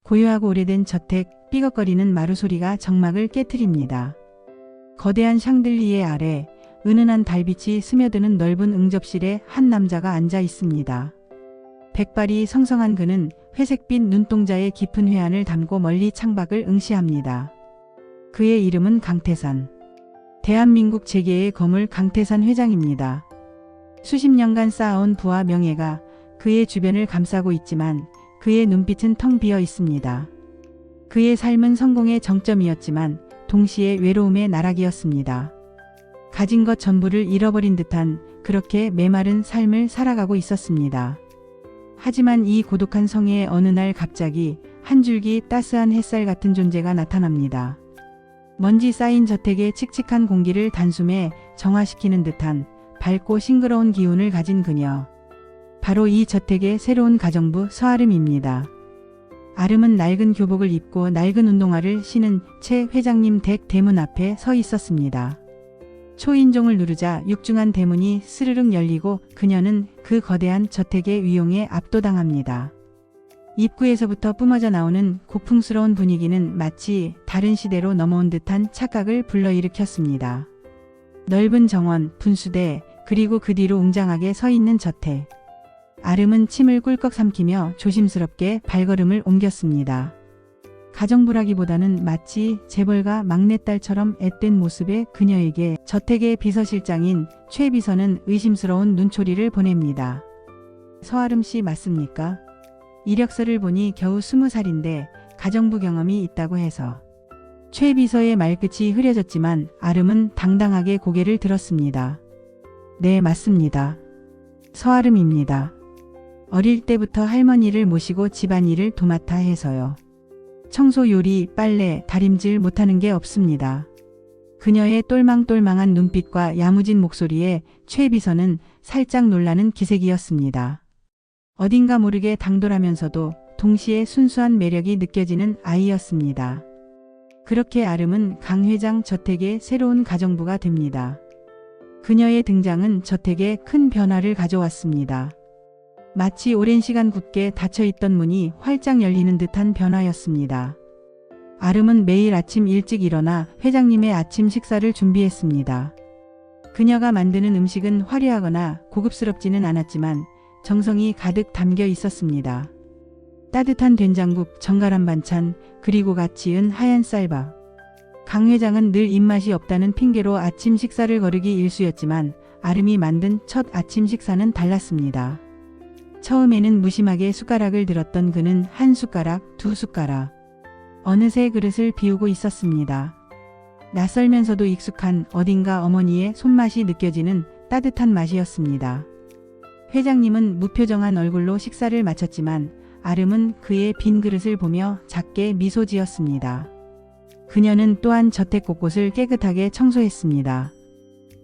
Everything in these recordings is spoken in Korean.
고요하고 오래된 저택, 삐걱거리는 마루 소리가 정막을 깨트립니다. 거대한 샹들리에 아래 은은한 달빛이 스며드는 넓은 응접실에 한 남자가 앉아 있습니다. 백발이 성성한 그는 회색빛 눈동자에 깊은 회한을 담고 멀리 창밖을 응시합니다. 그의 이름은 강태산. 대한민국 재계의 거물 강태산 회장입니다. 수십 년간 쌓아온 부와 명예가 그의 주변을 감싸고 있지만 그의 눈빛은 텅 비어 있습니다. 그의 삶은 성공의 정점이었지만 동시에 외로움의 나락이었습니다. 가진 것 전부를 잃어버린 듯한 그렇게 메마른 삶을 살아가고 있었습니다. 하지만 이 고독한 성에 어느 날 갑자기 한 줄기 따스한 햇살 같은 존재가 나타납니다. 먼지 쌓인 저택의 칙칙한 공기를 단숨에 정화시키는 듯한 밝고 싱그러운 기운을 가진 그녀. 바로 이 저택의 새로운 가정부 서아름입니다. 아름은 낡은 교복을 입고 낡은 운동화를 신은 채 회장님 댁 대문 앞에 서 있었습니다. 초인종을 누르자 육중한 대문이 스르륵 열리고 그녀는 그 거대한 저택의 위용에 압도당합니다. 입구에서부터 뿜어져 나오는 고풍스러운 분위기는 마치 다른 시대로 넘어온 듯한 착각을 불러일으켰습니다. 넓은 정원, 분수대, 그리고 그 뒤로 웅장하게 서 있는 저택. 아름은 침을 꿀꺽 삼키며 조심스럽게 발걸음을 옮겼습니다. 가정부라기보다는 마치 재벌가 막내딸처럼 앳된 모습의 그녀에게 저택의 비서실장인 최 비서는 의심스러운 눈초리를 보냅니다. 서아름 씨 맞습니까? 이력서를 보니 겨우 20살인데 가정부 경험이 있다고 해서. 최 비서의 말끝이 흐려졌지만 아름은 당당하게 고개를 들었습니다. 네, 맞습니다. 서아름입니다. 어릴 때부터 할머니를 모시고 집안일을 도맡아 해서요. 청소, 요리, 빨래, 다림질 못하는 게 없습니다. 그녀의 똘망똘망한 눈빛과 야무진 목소리에 최 비서는 살짝 놀라는 기색이었습니다. 어딘가 모르게 당돌하면서도 동시에 순수한 매력이 느껴지는 아이였습니다. 그렇게 아름은 강 회장 저택의 새로운 가정부가 됩니다. 그녀의 등장은 저택에 큰 변화를 가져왔습니다. 마치 오랜 시간 굳게 닫혀있던 문이 활짝 열리는 듯한 변화였습니다. 아름은 매일 아침 일찍 일어나 회장님의 아침 식사를 준비했습니다. 그녀가 만드는 음식은 화려하거나 고급스럽지는 않았지만 정성이 가득 담겨 있었습니다. 따뜻한 된장국, 정갈한 반찬, 그리고 갓 지은 하얀 쌀밥. 강 회장은 늘 입맛이 없다는 핑계로 아침 식사를 거르기 일쑤였지만 아름이 만든 첫 아침 식사는 달랐습니다. 처음에는 무심하게 숟가락을 들었던 그는 한 숟가락, 두 숟가락. 어느새 그릇을 비우고 있었습니다. 낯설면서도 익숙한 어딘가 어머니의 손맛이 느껴지는 따뜻한 맛이었습니다. 회장님은 무표정한 얼굴로 식사를 마쳤지만 아름은 그의 빈 그릇을 보며 작게 미소 지었습니다. 그녀는 또한 저택 곳곳을 깨끗하게 청소했습니다.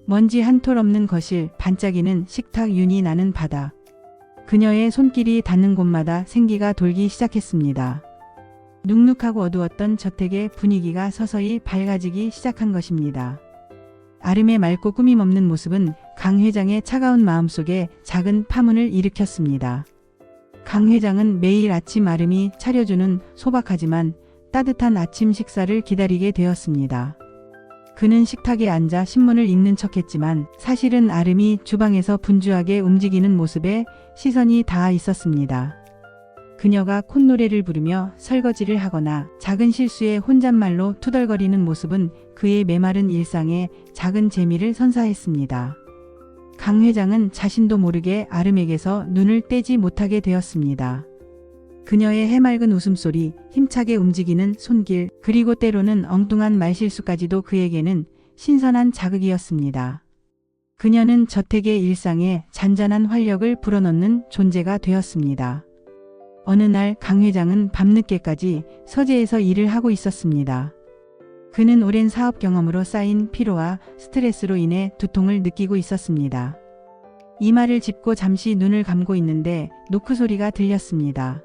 먼지 한 톨 없는 거실, 반짝이는 식탁, 윤이 나는 바닥. 그녀의 손길이 닿는 곳마다 생기가 돌기 시작했습니다. 눅눅하고 어두웠던 저택의 분위기가 서서히 밝아지기 시작한 것입니다. 아름의 맑고 꾸밈 없는 모습은 강 회장의 차가운 마음속에 작은 파문을 일으켰습니다. 강 회장은 매일 아침 아름이 차려주는 소박하지만 따뜻한 아침 식사를 기다리게 되었습니다. 그는 식탁에 앉아 신문을 읽는 척했지만 사실은 아름이 주방에서 분주하게 움직이는 모습에 시선이 닿아 있었습니다. 그녀가 콧노래를 부르며 설거지를 하거나 작은 실수에 혼잣말로 투덜거리는 모습은 그의 메마른 일상에 작은 재미를 선사했습니다. 강 회장은 자신도 모르게 아름에게서 눈을 떼지 못하게 되었습니다. 그녀의 해맑은 웃음소리, 힘차게 움직이는 손길, 그리고 때로는 엉뚱한 말실수까지도 그에게는 신선한 자극이었습니다. 그녀는 저택의 일상에 잔잔한 활력을 불어넣는 존재가 되었습니다. 어느 날 강 회장은 밤늦게까지 서재에서 일을 하고 있었습니다. 그는 오랜 사업 경험으로 쌓인 피로와 스트레스로 인해 두통을 느끼고 있었습니다. 이마를 짚고 잠시 눈을 감고 있는데 노크 소리가 들렸습니다.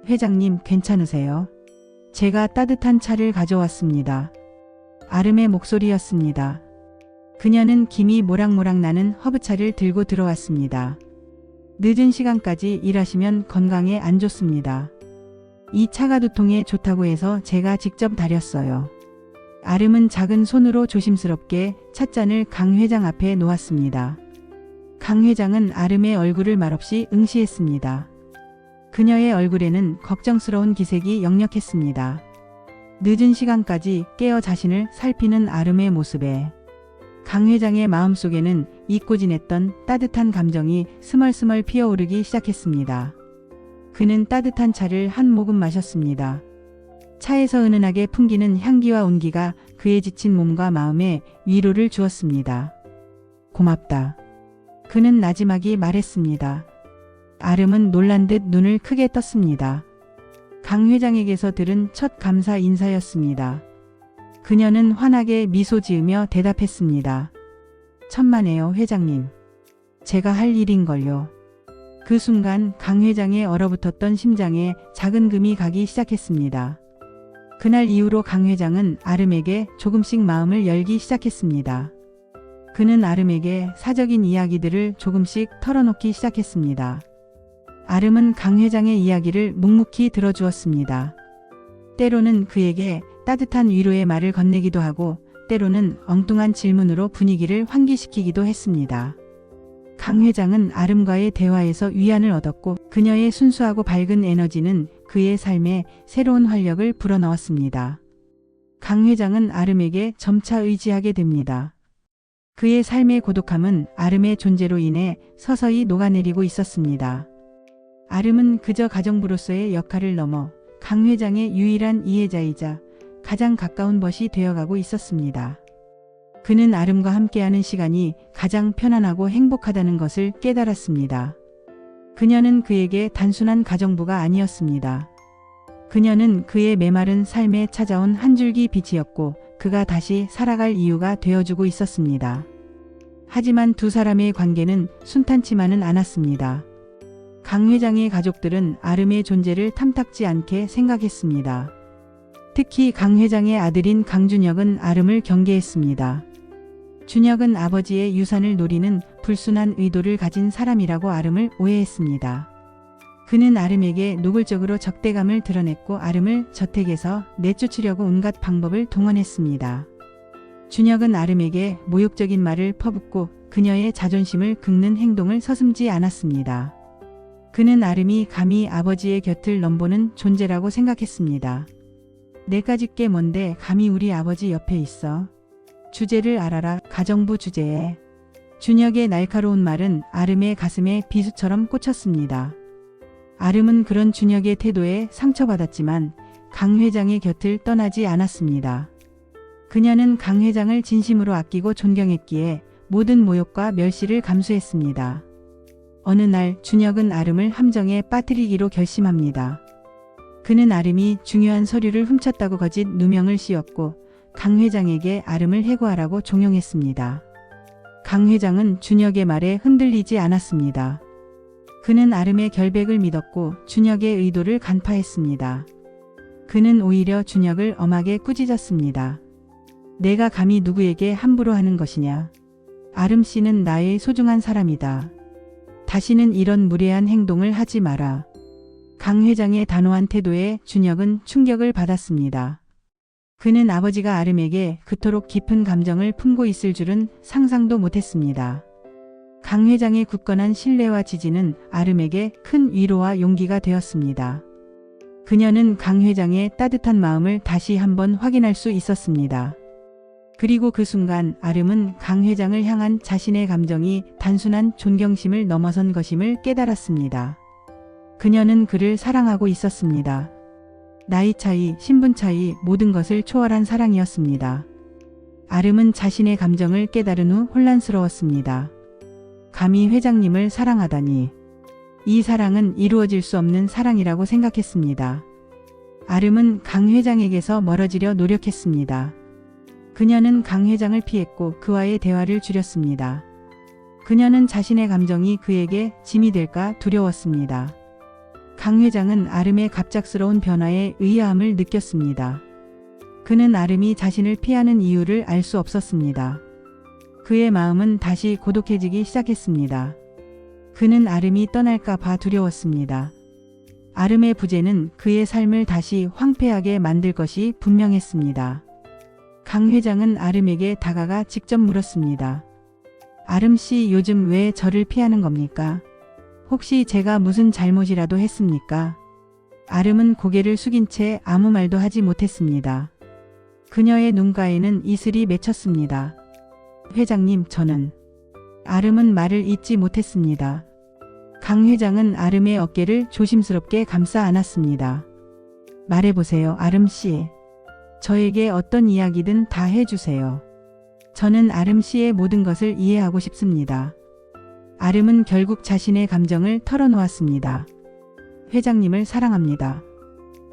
회장님, 괜찮으세요? 제가 따뜻한 차를 가져왔습니다. 아름의 목소리였습니다. 그녀는 김이 모락모락 나는 허브차를 들고 들어왔습니다. 늦은 시간까지 일하시면 건강에 안 좋습니다. 이 차가 두통에 좋다고 해서 제가 직접 다렸어요. 아름은 작은 손으로 조심스럽게 찻잔을 강 회장 앞에 놓았습니다. 강 회장은 아름의 얼굴을 말없이 응시했습니다. 그녀의 얼굴에는 걱정스러운 기색이 역력했습니다. 늦은 시간까지 깨어 자신을 살피는 아름의 모습에 강 회장의 마음속에는 잊고 지냈던 따뜻한 감정이 스멀스멀 피어오르기 시작했습니다. 그는 따뜻한 차를 한 모금 마셨습니다. 차에서 은은하게 풍기는 향기와 온기가 그의 지친 몸과 마음에 위로를 주었습니다. 고맙다. 그는 나지막이 말했습니다. 아름은 놀란 듯 눈을 크게 떴습니다. 강 회장에게서 들은 첫 감사 인사였습니다. 그녀는 환하게 미소 지으며 대답했습니다. 천만에요, 회장님. 제가 할 일인걸요. 그 순간 강 회장의 얼어붙었던 심장에 작은 금이 가기 시작했습니다. 그날 이후로 강 회장은 아름에게 조금씩 마음을 열기 시작했습니다. 그는 아름에게 사적인 이야기들을 조금씩 털어놓기 시작했습니다. 아름은 강 회장의 이야기를 묵묵히 들어주었습니다. 때로는 그에게 따뜻한 위로의 말을 건네기도 하고 때로는 엉뚱한 질문으로 분위기를 환기시키기도 했습니다. 강 회장은 아름과의 대화에서 위안을 얻었고 그녀의 순수하고 밝은 에너지는 그의 삶에 새로운 활력을 불어넣었습니다. 강 회장은 아름에게 점차 의지하게 됩니다. 그의 삶의 고독함은 아름의 존재로 인해 서서히 녹아내리고 있었습니다. 아름은 그저 가정부로서의 역할을 넘어 강 회장의 유일한 이해자이자 가장 가까운 벗이 되어가고 있었습니다. 그는 아름과 함께하는 시간이 가장 편안하고 행복하다는 것을 깨달았습니다. 그녀는 그에게 단순한 가정부가 아니었습니다. 그녀는 그의 메마른 삶에 찾아온 한 줄기 빛이었고 그가 다시 살아갈 이유가 되어주고 있었습니다. 하지만 두 사람의 관계는 순탄치만은 않았습니다. 강 회장의 가족들은 아름의 존재를 탐탁지 않게 생각했습니다. 특히 강 회장의 아들인 강준혁은 아름을 경계했습니다. 준혁은 아버지의 유산을 노리는 불순한 의도를 가진 사람이라고 아름을 오해했습니다. 그는 아름에게 노골적으로 적대감을 드러냈고 아름을 저택에서 내쫓으려고 온갖 방법을 동원했습니다. 준혁은 아름에게 모욕적인 말을 퍼붓고 그녀의 자존심을 긁는 행동을 서슴지 않았습니다. 그는 아름이 감히 아버지의 곁을 넘보는 존재라고 생각했습니다. 내까지 꽤 뭔데 감히 우리 아버지 옆에 있어. 주제를 알아라, 가정부 주제에. 준혁의 날카로운 말은 아름의 가슴에 비수처럼 꽂혔습니다. 아름은 그런 준혁의 태도에 상처받았지만 강 회장의 곁을 떠나지 않았습니다. 그녀는 강 회장을 진심으로 아끼고 존경했기에 모든 모욕과 멸시를 감수했습니다. 어느 날 준혁은 아름을 함정에 빠뜨리기로 결심합니다. 그는 아름이 중요한 서류를 훔쳤다고 거짓 누명을 씌웠고 강 회장에게 아름을 해고하라고 종용했습니다. 강 회장은 준혁의 말에 흔들리지 않았습니다. 그는 아름의 결백을 믿었고 준혁의 의도를 간파했습니다. 그는 오히려 준혁을 엄하게 꾸짖었습니다. 내가 감히 누구에게 함부로 하는 것이냐. 아름 씨는 나의 소중한 사람이다. 다시는 이런 무례한 행동을 하지 마라. 강 회장의 단호한 태도에 준혁은 충격을 받았습니다. 그는 아버지가 아름에게 그토록 깊은 감정을 품고 있을 줄은 상상도 못했습니다. 강 회장의 굳건한 신뢰와 지지는 아름에게 큰 위로와 용기가 되었습니다. 그녀는 강 회장의 따뜻한 마음을 다시 한번 확인할 수 있었습니다. 그리고 그 순간 아름은 강 회장을 향한 자신의 감정이 단순한 존경심을 넘어선 것임을 깨달았습니다. 그녀는 그를 사랑하고 있었습니다. 나이 차이, 신분 차이, 모든 것을 초월한 사랑이었습니다. 아름은 자신의 감정을 깨달은 후 혼란스러웠습니다. 감히 회장님을 사랑하다니. 이 사랑은 이루어질 수 없는 사랑이라고 생각했습니다. 아름은 강 회장에게서 멀어지려 노력했습니다. 그녀는 강 회장을 피했고 그와의 대화를 줄였습니다. 그녀는 자신의 감정이 그에게 짐이 될까 두려웠습니다. 강 회장은 아름의 갑작스러운 변화에 의아함을 느꼈습니다. 그는 아름이 자신을 피하는 이유를 알 수 없었습니다. 그의 마음은 다시 고독해지기 시작했습니다. 그는 아름이 떠날까 봐 두려웠습니다. 아름의 부재는 그의 삶을 다시 황폐하게 만들 것이 분명했습니다. 강 회장은 아름에게 다가가 직접 물었습니다. 아름 씨, 요즘 왜 저를 피하는 겁니까? 혹시 제가 무슨 잘못이라도 했습니까? 아름은 고개를 숙인 채 아무 말도 하지 못했습니다. 그녀의 눈가에는 이슬이 맺혔습니다. 회장님, 저는... 아름은 말을 잇지 못했습니다. 강 회장은 아름의 어깨를 조심스럽게 감싸 안았습니다. 말해보세요, 아름 씨. 저에게 어떤 이야기든 다 해주세요. 저는 아름 씨의 모든 것을 이해하고 싶습니다. 아름은 결국 자신의 감정을 털어놓았습니다. 회장님을 사랑합니다.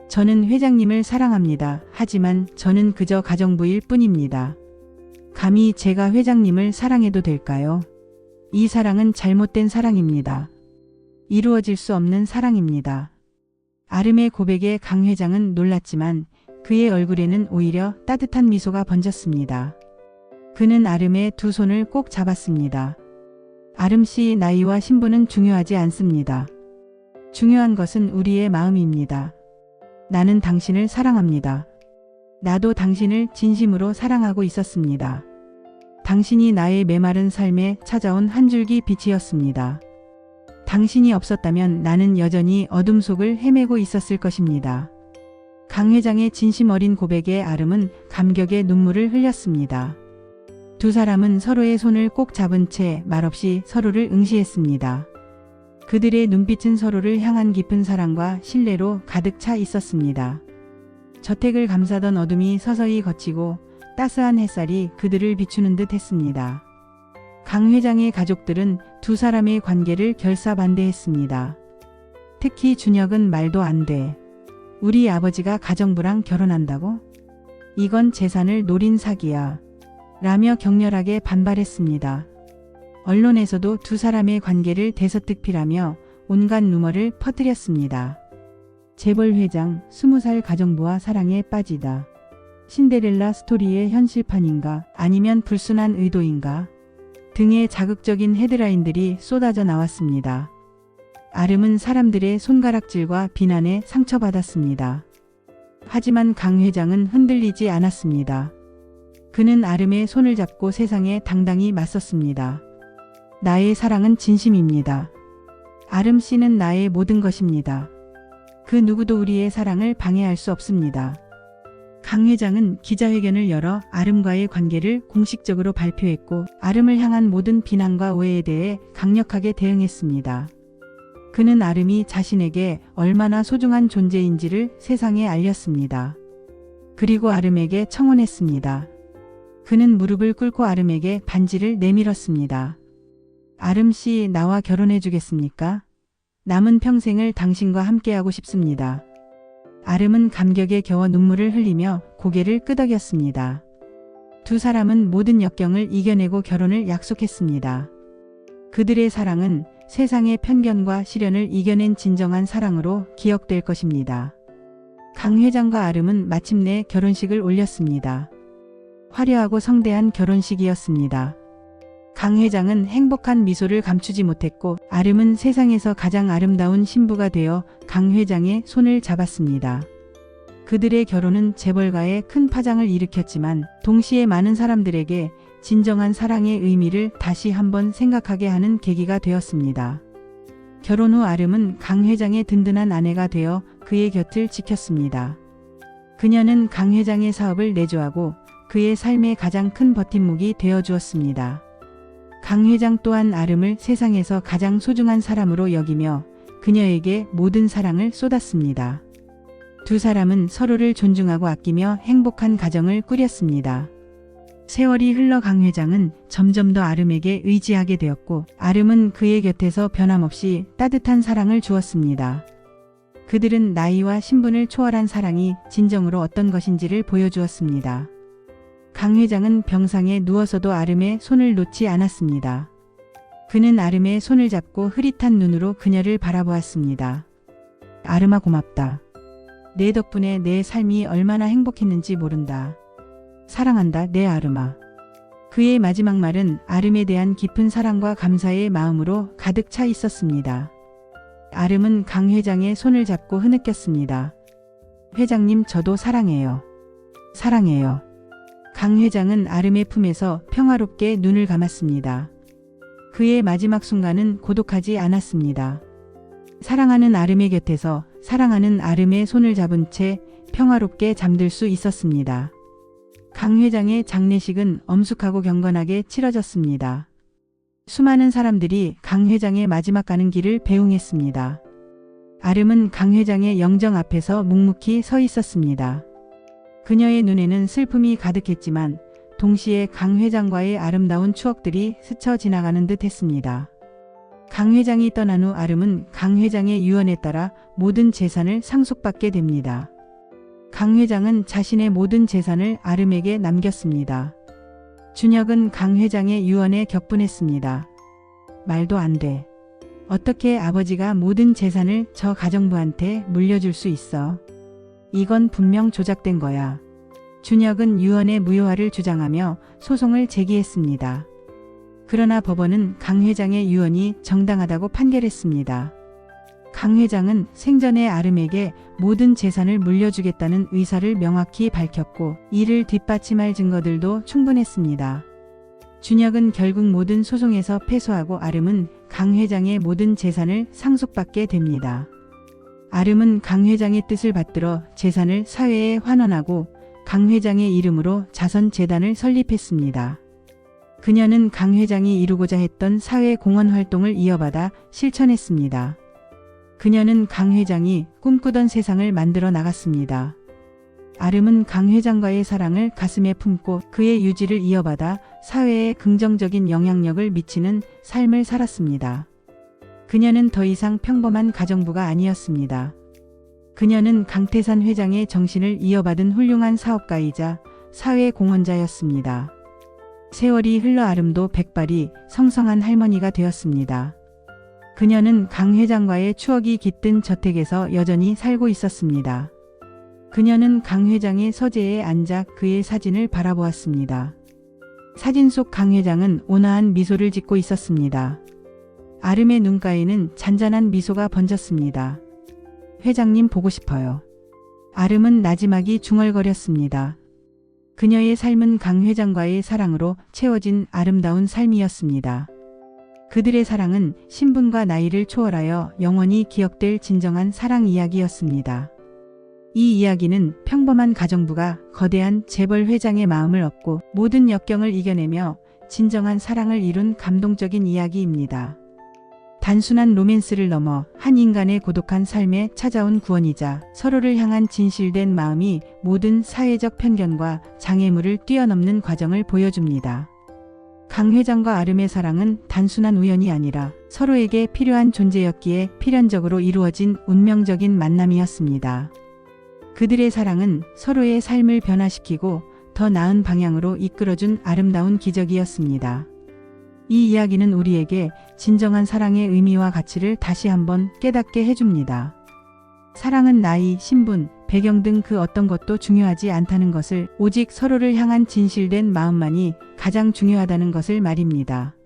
저는 회장님을 사랑합니다. 하지만 저는 그저 가정부일 뿐입니다. 감히 제가 회장님을 사랑해도 될까요? 이 사랑은 잘못된 사랑입니다. 이루어질 수 없는 사랑입니다. 아름의 고백에 강 회장은 놀랐지만 그의 얼굴에는 오히려 따뜻한 미소가 번졌습니다. 그는 아름의 두 손을 꼭 잡았습니다. 아름 씨, 나이와 신분은 중요하지 않습니다. 중요한 것은 우리의 마음입니다. 나는 당신을 사랑합니다. 나도 당신을 진심으로 사랑하고 있었습니다. 당신이 나의 메마른 삶에 찾아온 한 줄기 빛이었습니다. 당신이 없었다면 나는 여전히 어둠 속을 헤매고 있었을 것입니다. 강 회장의 진심 어린 고백에 아름은 감격의 눈물을 흘렸습니다. 두 사람은 서로의 손을 꼭 잡은 채 말없이 서로를 응시했습니다. 그들의 눈빛은 서로를 향한 깊은 사랑과 신뢰로 가득 차 있었습니다. 저택을 감싸던 어둠이 서서히 걷히고 따스한 햇살이 그들을 비추는 듯 했습니다. 강 회장의 가족들은 두 사람의 관계를 결사반대했습니다. 특히 준혁은 말도 안 돼. 우리 아버지가 가정부랑 결혼한다고? 이건 재산을 노린 사기야. 라며 격렬하게 반발했습니다. 언론에서도 두 사람의 관계를 대서특필하며 온갖 루머를 퍼뜨렸습니다. 재벌 회장 20살 가정부와 사랑에 빠지다. 신데렐라 스토리의 현실판인가 아니면 불순한 의도인가 등의 자극적인 헤드라인들이 쏟아져 나왔습니다. 아름은 사람들의 손가락질과 비난에 상처받았습니다. 하지만 강 회장은 흔들리지 않았습니다. 그는 아름의 손을 잡고 세상에 당당히 맞섰습니다. 나의 사랑은 진심입니다. 아름 씨는 나의 모든 것입니다. 그 누구도 우리의 사랑을 방해할 수 없습니다. 강 회장은 기자회견을 열어 아름과의 관계를 공식적으로 발표했고 아름을 향한 모든 비난과 오해에 대해 강력하게 대응했습니다. 그는 아름이 자신에게 얼마나 소중한 존재인지를 세상에 알렸습니다. 그리고 아름에게 청혼했습니다. 그는 무릎을 꿇고 아름에게 반지를 내밀었습니다. 아름 씨, 나와 결혼해 주겠습니까? 남은 평생을 당신과 함께하고 싶습니다. 아름은 감격에 겨워 눈물을 흘리며 고개를 끄덕였습니다. 두 사람은 모든 역경을 이겨내고 결혼을 약속했습니다. 그들의 사랑은 세상의 편견과 시련을 이겨낸 진정한 사랑으로 기억될 것입니다. 강 회장과 아름은 마침내 결혼식을 올렸습니다. 화려하고 성대한 결혼식이었습니다. 강 회장은 행복한 미소를 감추지 못했고 아름은 세상에서 가장 아름다운 신부가 되어 강 회장의 손을 잡았습니다. 그들의 결혼은 재벌가에 큰 파장을 일으켰지만 동시에 많은 사람들에게 진정한 사랑의 의미를 다시 한번 생각하게 하는 계기가 되었습니다. 결혼 후 아름은 강 회장의 든든한 아내가 되어 그의 곁을 지켰습니다. 그녀는 강 회장의 사업을 내조하고 그의 삶의 가장 큰 버팀목이 되어 주었습니다. 강 회장 또한 아름을 세상에서 가장 소중한 사람으로 여기며 그녀에게 모든 사랑을 쏟았습니다. 두 사람은 서로를 존중하고 아끼며 행복한 가정을 꾸렸습니다. 세월이 흘러 강 회장은 점점 더 아름에게 의지하게 되었고 아름은 그의 곁에서 변함없이 따뜻한 사랑을 주었습니다. 그들은 나이와 신분을 초월한 사랑이 진정으로 어떤 것인지를 보여주었습니다. 강 회장은 병상에 누워서도 아름의 손을 놓지 않았습니다. 그는 아름의 손을 잡고 흐릿한 눈으로 그녀를 바라보았습니다. 아름아, 고맙다. 내 덕분에 내 삶이 얼마나 행복했는지 모른다. 사랑한다, 내 아름아. 그의 마지막 말은 아름에 대한 깊은 사랑과 감사의 마음으로 가득 차 있었습니다. 아름은 강 회장의 손을 잡고 흐느꼈습니다. 회장님, 저도 사랑해요. 사랑해요. 강 회장은 아름의 품에서 평화롭게 눈을 감았습니다. 그의 마지막 순간은 고독하지 않았습니다. 사랑하는 아름의 곁에서 사랑하는 아름의 손을 잡은 채 평화롭게 잠들 수 있었습니다. 강 회장의 장례식은 엄숙하고 경건하게 치러졌습니다. 수많은 사람들이 강 회장의 마지막 가는 길을 배웅했습니다. 아름은 강 회장의 영정 앞에서 묵묵히 서 있었습니다. 그녀의 눈에는 슬픔이 가득했지만 동시에 강 회장과의 아름다운 추억들이 스쳐 지나가는 듯 했습니다. 강 회장이 떠난 후 아름은 강 회장의 유언에 따라 모든 재산을 상속받게 됩니다. 강 회장은 자신의 모든 재산을 아름에게 남겼습니다. 준혁은 강 회장의 유언에 격분했습니다. 말도 안 돼. 어떻게 아버지가 모든 재산을 저 가정부한테 물려줄 수 있어? 이건 분명 조작된 거야. 준혁은 유언의 무효화를 주장하며 소송을 제기했습니다. 그러나 법원은 강 회장의 유언이 정당하다고 판결했습니다. 강 회장은 생전에 아름에게 모든 재산을 물려주겠다는 의사를 명확히 밝혔고 이를 뒷받침할 증거들도 충분했습니다. 준혁은 결국 모든 소송에서 패소하고 아름은 강 회장의 모든 재산을 상속받게 됩니다. 아름은 강 회장의 뜻을 받들어 재산을 사회에 환원하고 강 회장의 이름으로 자선재단을 설립했습니다. 그녀는 강 회장이 이루고자 했던 사회 공헌 활동을 이어받아 실천했습니다. 그녀는 강 회장이 꿈꾸던 세상을 만들어 나갔습니다. 아름은 강 회장과의 사랑을 가슴에 품고 그의 유지를 이어받아 사회에 긍정적인 영향력을 미치는 삶을 살았습니다. 그녀는 더 이상 평범한 가정부가 아니었습니다. 그녀는 강태산 회장의 정신을 이어받은 훌륭한 사업가이자 사회 공헌자였습니다. 세월이 흘러 아름도 백발이 성성한 할머니가 되었습니다. 그녀는 강 회장과의 추억이 깃든 저택에서 여전히 살고 있었습니다. 그녀는 강 회장의 서재에 앉아 그의 사진을 바라보았습니다. 사진 속 강 회장은 온화한 미소를 짓고 있었습니다. 아름의 눈가에는 잔잔한 미소가 번졌습니다. 회장님 보고 싶어요. 아름은 나지막이 중얼거렸습니다. 그녀의 삶은 강 회장과의 사랑으로 채워진 아름다운 삶이었습니다. 그들의 사랑은 신분과 나이를 초월하여 영원히 기억될 진정한 사랑 이야기였습니다. 이 이야기는 평범한 가정부가 거대한 재벌 회장의 마음을 얻고 모든 역경을 이겨내며 진정한 사랑을 이룬 감동적인 이야기입니다. 단순한 로맨스를 넘어 한 인간의 고독한 삶에 찾아온 구원이자 서로를 향한 진실된 마음이 모든 사회적 편견과 장애물을 뛰어넘는 과정을 보여줍니다. 강 회장과 아름의 사랑은 단순한 우연이 아니라 서로에게 필요한 존재였기에 필연적으로 이루어진 운명적인 만남이었습니다. 그들의 사랑은 서로의 삶을 변화시키고 더 나은 방향으로 이끌어준 아름다운 기적이었습니다. 이 이야기는 우리에게 진정한 사랑의 의미와 가치를 다시 한번 깨닫게 해줍니다. 사랑은 나이, 신분, 배경 등 그 어떤 것도 중요하지 않다는 것을, 오직 서로를 향한 진실된 마음만이 가장 중요하다는 것을 말입니다.